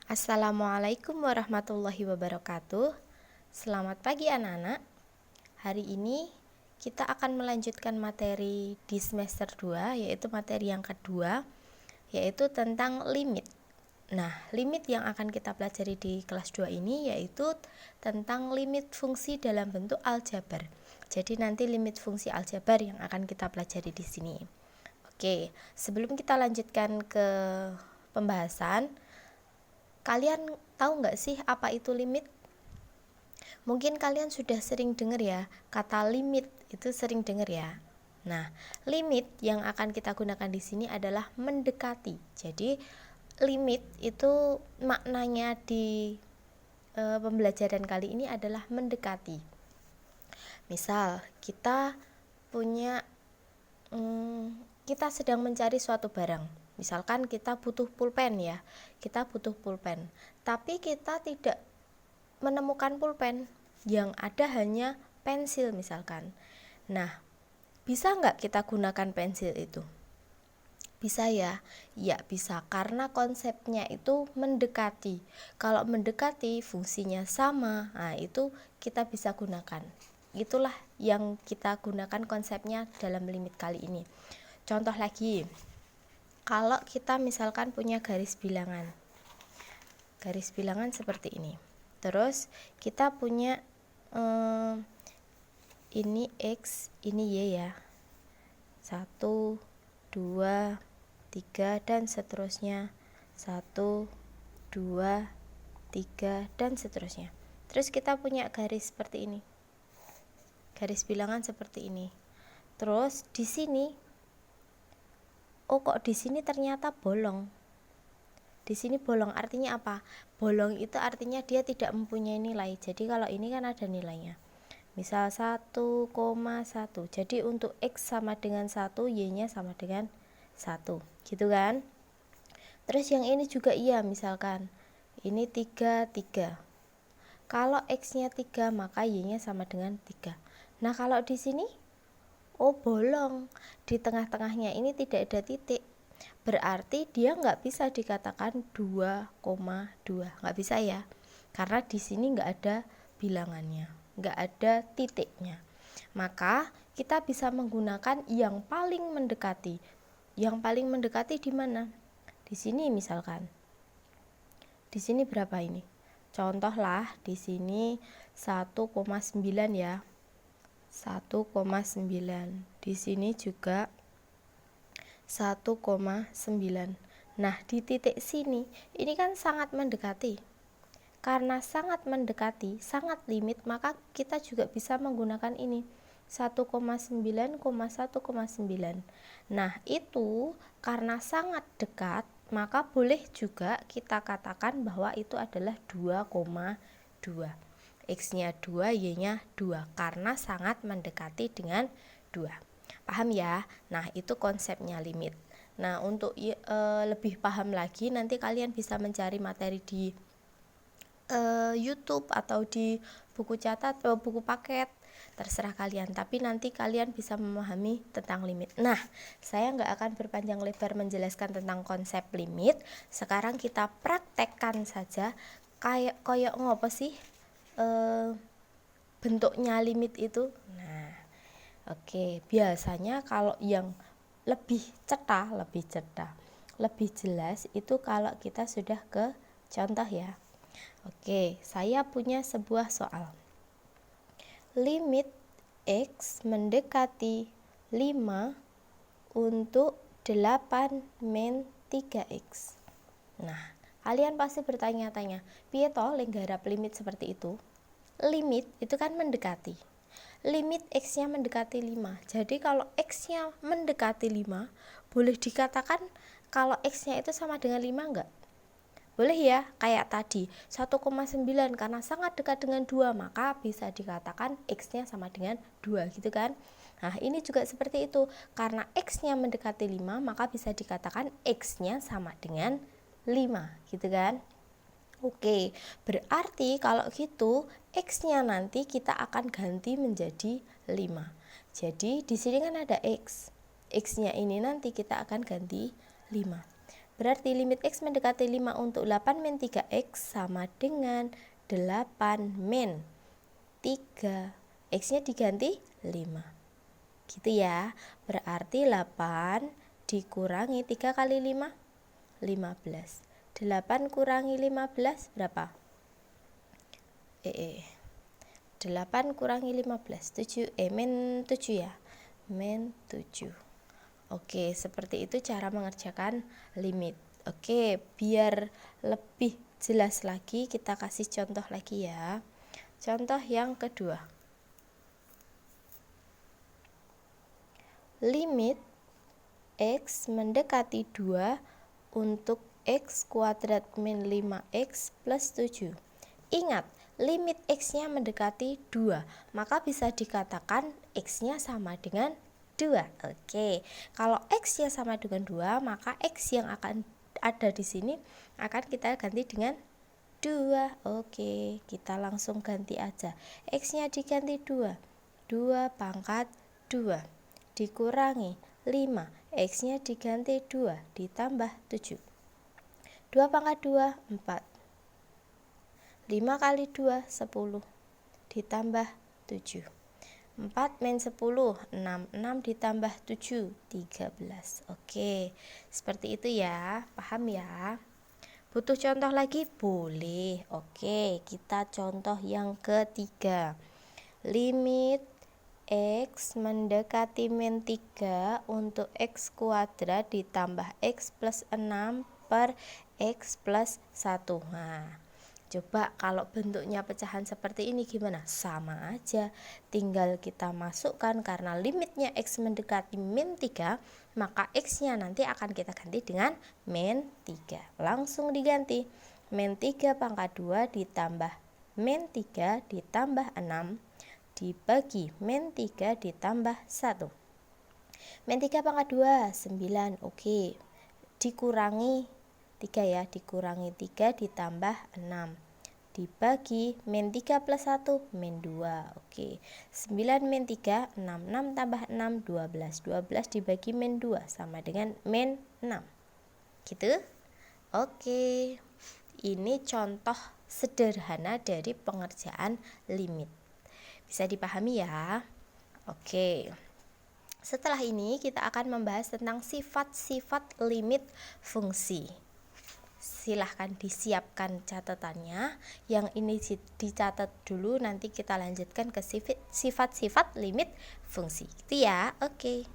Assalamualaikum warahmatullahi wabarakatuh. Selamat pagi anak-anak. Hari ini kita akan melanjutkan materi di semester 2, yaitu materi yang kedua, yaitu tentang limit. Nah, limit yang akan kita pelajari di kelas 2 ini yaitu tentang limit fungsi dalam bentuk aljabar. Jadi nanti limit fungsi aljabar yang akan kita pelajari di sini. Oke, sebelum kita lanjutkan ke pembahasan, kalian tahu nggak sih apa itu limit? Mungkin kalian sudah sering dengar ya, kata limit itu sering dengar ya. Nah, limit yang akan kita gunakan di sini adalah mendekati. Jadi, limit itu maknanya di pembelajaran kali ini adalah mendekati. Misal, kita punya kita sedang mencari suatu barang. Misalkan kita butuh pulpen ya, kita butuh pulpen. Tapi kita tidak menemukan pulpen, yang ada hanya pensil misalkan. Nah, bisa nggak kita gunakan pensil itu? Bisa ya? Ya bisa, karena konsepnya itu mendekati. Kalau mendekati fungsinya sama, nah itu kita bisa gunakan. Itulah yang kita gunakan konsepnya dalam limit kali ini. Contoh lagi, kalau kita misalkan punya garis bilangan seperti ini, terus kita punya ini X, ini Y ya, 1, 2, 3 dan seterusnya, 1, 2, 3 dan seterusnya. Terus kita punya garis seperti ini, garis bilangan seperti ini. Terus di sini, kok di sini ternyata bolong. Di sini bolong artinya apa? Bolong itu artinya dia tidak mempunyai nilai. Jadi kalau ini kan ada nilainya. Misal 1,1. Jadi untuk X sama dengan 1, Y-nya sama dengan 1. Gitu kan? Terus yang ini juga iya, misalkan ini 3, 3. Kalau X-nya 3, maka Y-nya sama dengan 3. Nah, kalau di sini bolong. Di tengah-tengahnya ini tidak ada titik. Berarti dia nggak bisa dikatakan 2,2. Nggak bisa ya. Karena di sini nggak ada bilangannya, nggak ada titiknya. Maka kita bisa menggunakan yang paling mendekati. Yang paling mendekati di mana? Di sini misalkan. Di sini berapa ini? Contohlah di sini 1,9 ya. 1,9. Di sini juga 1,9. Nah, di titik sini ini kan sangat mendekati. Karena sangat mendekati, sangat limit, maka kita juga bisa menggunakan ini 1,9,1,9. Nah, itu karena sangat dekat, maka boleh juga kita katakan bahwa itu adalah 2,2. X-nya 2, Y-nya 2, karena sangat mendekati dengan 2. Paham ya? Nah, itu konsepnya limit. Nah, untuk lebih paham lagi, nanti kalian bisa mencari materi di YouTube atau di buku catat atau buku paket, terserah kalian. Tapi nanti kalian bisa memahami tentang limit. Nah, saya nggak akan berpanjang lebar menjelaskan tentang konsep limit. Sekarang kita praktekkan saja kayak ngopo sih bentuknya limit itu. Nah, oke, biasanya kalau yang lebih jelas itu kalau kita sudah ke contoh ya. Oke, saya punya sebuah soal. Limit X mendekati 5 untuk 8 min 3X. Nah, kalian pasti bertanya-tanya, piye toh lenggarap limit seperti itu? Limit itu kan mendekati. Limit X-nya mendekati 5. Jadi kalau X-nya mendekati 5, boleh dikatakan kalau X-nya itu sama dengan 5 enggak? Boleh ya, kayak tadi 1,9 karena sangat dekat dengan 2, maka bisa dikatakan X-nya sama dengan 2 gitu kan. Nah, ini juga seperti itu. Karena X-nya mendekati 5, maka bisa dikatakan X-nya sama dengan 5 gitu kan. Oke, berarti kalau gitu X-nya nanti kita akan ganti menjadi 5. Jadi di sini kan ada X. X-nya ini nanti kita akan ganti 5. Berarti limit X mendekati 5 untuk 8 min 3X sama dengan 8 min 3. X-nya diganti 5. Gitu ya. Berarti 8 dikurangi 3 kali 5, 15. 8 kurangi 15 berapa? 8 kurangi 15, min 7 ya. Min 7. Oke, seperti itu cara mengerjakan limit. Oke, biar lebih jelas lagi kita kasih contoh lagi ya. Contoh yang kedua. Limit X mendekati 2 untuk X kuadrat min 5X plus 7. Ingat, limit X-nya mendekati 2, maka bisa dikatakan X-nya sama dengan 2. Oke, kalau X-nya sama dengan 2, maka X yang akan ada di sini akan kita ganti dengan 2. Oke, kita langsung ganti aja. X-nya diganti 2. 2 pangkat 2 dikurangi 5. X-nya diganti 2 ditambah 7. 2 pangkat 2, 4. 5 kali 2, 10. Ditambah 7. 4 min 10, 6. 6 ditambah 7, 13. Oke, seperti itu ya. Paham ya? Butuh contoh lagi? Boleh. Oke, kita contoh yang ketiga. Limit X mendekati min 3 untuk X kuadrat ditambah X plus 6 per X plus 1. Nah, coba kalau bentuknya pecahan seperti ini gimana? Sama aja, tinggal kita masukkan karena limitnya X mendekati min 3, maka X-nya nanti akan kita ganti dengan min 3. Langsung diganti. Min 3 pangkat 2 ditambah min 3 ditambah 6 dibagi min 3 ditambah 1. Min 3 pangkat 2, 9. Oke, dikurangi 3 ya, dikurangi 3 ditambah 6 dibagi min 3 plus 1, min 2. Oke, 9 min 3, 6. 6 tambah 6, 12. 12 dibagi min 2 sama dengan min 6. Gitu? Oke, ini contoh sederhana dari pengerjaan limit. Bisa dipahami ya? Oke, setelah ini kita akan membahas tentang sifat-sifat limit fungsi. Silahkan disiapkan catatannya. Yang ini dicatat dulu, nanti kita lanjutkan ke sifat-sifat limit fungsi. Itu ya. Oke.